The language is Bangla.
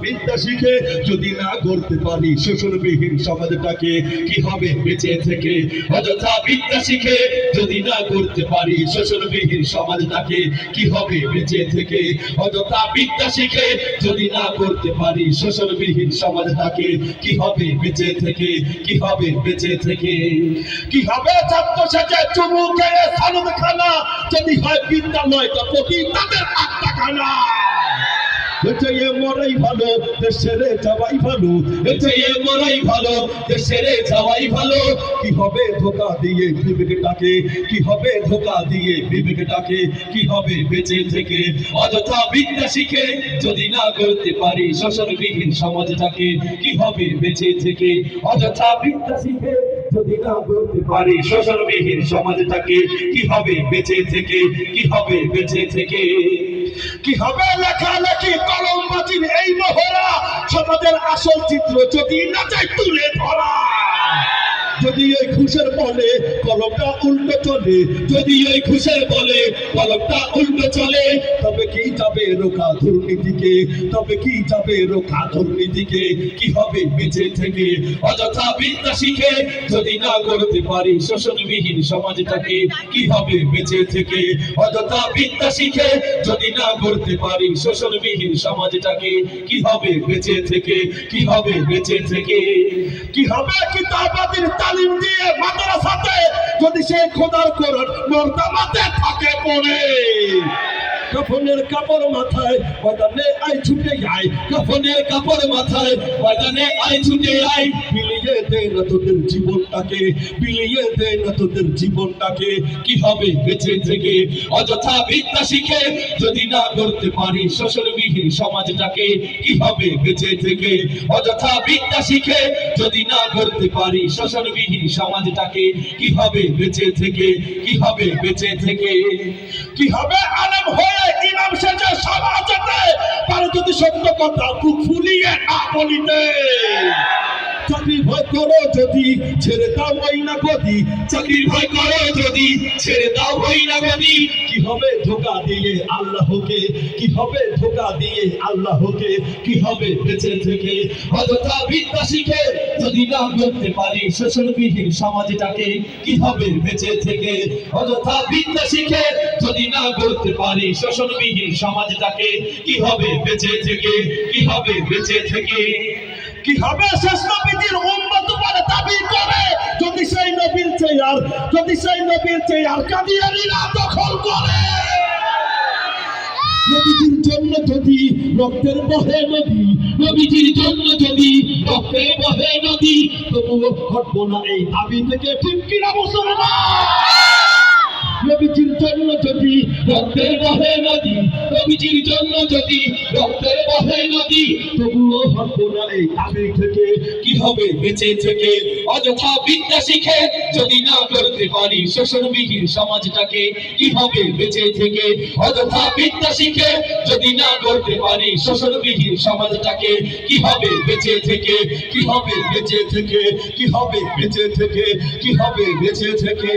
বিদ্যা শিখে যদি না করতে পারি শোষণবিহীন সমাজটাকে, কি হবে বেঁচে থেকে? অযথা বিদ্যা শিখে যদি না করতে পারি শোষণবিহীন সমাজটাকে, কি হবে বেঁচে থেকে? অযথা বিদ্যা শিখে যদি না করতে পারি শোষণবিহীন সমাজটাকে, কি হবে বেঁচে থেকে? কি হবে বেঁচে থেকে? কি হবে ছাত্র সাথে চুমু খেয়ে সালুদ খানা, যদি হয় বিদ্যালয়টা প্রতি তাদের আত্মাখানা। এ মরাই ভালো, দেশ ছেড়ে যাওয়াই ভালো, এ মরাই ভালো, দেশ ছেড়ে যাওয়াই ভালো। কি হবে ধোকা দিয়ে বিবেকটাকে, কি হবে ধোকা দিয়ে বিবেকটাকে, কি হবে বেঁচে থেকে? অযথা বিদ্যা শিখে যদি না করতে পারি শোষণবিহীন সমাজটাকে, কি হবে বেঁচে থেকে? অযথা বিদ্যা শিখে যদি না করতে পারি শোষণবিহীন সমাজটাকে, কি হবে বেঁচে থেকে? কি হবে বেঁচে থেকে? কি হবে লেখালেখি কলমবাজির এই মহড়া, সমাজের আসল চিত্র যদি না চাই তুলে ধরা। যদি এই ঘুষের বলে কলমটা উল্টো চলে, যদি এই ঘুষের বলে কলমটা উল্টো চলে, তবে কি যাবে রোখা দুর্নীতিকে, তবে কি যাবে রোখা দুর্নীতিকে, কি হবে বেঁচে থেকে? অযথা বিদ্যা শিখে যদি না করতে পারি শোষণবিহীন সমাজটাকে, কি হবে বেঁচে থেকে? অযথা বিদ্যা শিখে যদি না করতে পারি শোষণবিহীন সমাজটাকে, কি হবে বেঁচে থেকে? কি হবে বেঁচে থেকে? কি হবে কিতাবাদির তালিম দিয়ে মাদ্রাসাতে, যদি সেই খোদার কোরআন মর্যাদাতে থাকে পড়ে। কাফনের কাপড় মাথায় ময়দানে আই ছুটে আয়, কাফনের কাপড় মাথায় ময়দানে আই ছুটে আয়। বিলিয়ে দে না তোদের জীবনটাকে, বিলিয়ে দে না তোদের জীবনটাকে, কি হবে বেঁচে থেকে? অযথা বিদ্যা শিখে যদি না করতে পারি শোষণবিহীন সমাজটাকে, কি হবে বেঁচে থেকে? অযথা বিদ্যা শিখে যদি না করতে পারি শোষণবিহীন সমাজটাকে, কি হবে বেঁচে থেকে? কি হবে বেঁচে থেকে? কি হবে আলেম হয়ে ইমাম সেজে সমাজেতে, পারে যদি সত্য কথা বুক ফুলিয়ে না বলিতে। চাকরির ভয় করো যদি ছেড়ে দাও ওই না গদি, চাকরির ভয় করো যদি ছেড়ে দাও ওই না গদি। কি হবে ধোকা দিয়ে আল্লাহকে, কি হবে ধোকা দিয়ে আল্লাহকে, কি হবে বেঁচে থেকে? অযথা বিদ্যা শিখে যদি না করতে পারি শোষণবিহীন সমাজটাকে, কি হবে বেঁচে থেকে? অযথা বিদ্যা শিখে যদি না করতে পারি শোষণবিহীন সমাজটাকে, কি হবে বেঁচে থেকে? কি হবে বেঁচে থেকে? কি হবে শেষ নবীর উম্মত বলে দাবি করে, যদি সেই নবীর চেয়ার, যদি সেই নবীর চেয়ার কাদিয়ানীরা দখল করে। নবীজির জন্য যদি রক্তের বহে নদী, নবীজির জন্য যদি রক্তের বহে নদী, তবুও হটবো না এই দাবি থেকে, ঠিক কিনা মুসলমান? নবীজির জন্য যদি রক্তের বহে নদী, নবীজির জন্য যদি রক্তের বহে নদী, তবুও হটবো না এই দাবি থেকে, কি হবে বেঁচে থেকে? অযথা বিদ্যা শিখে যদি না করতে পারি শোষণবিহীন সমাজটাকে, কি হবে বেঁচে থেকে? অযথা বিদ্যা শিখে যদি না করতে পারি শোষণবিহীন সমাজটাকে, কি হবে বেঁচে থেকে? কি হবে বেঁচে থেকে? কি হবে বেঁচে থেকে? কি হবে বেঁচে থেকে?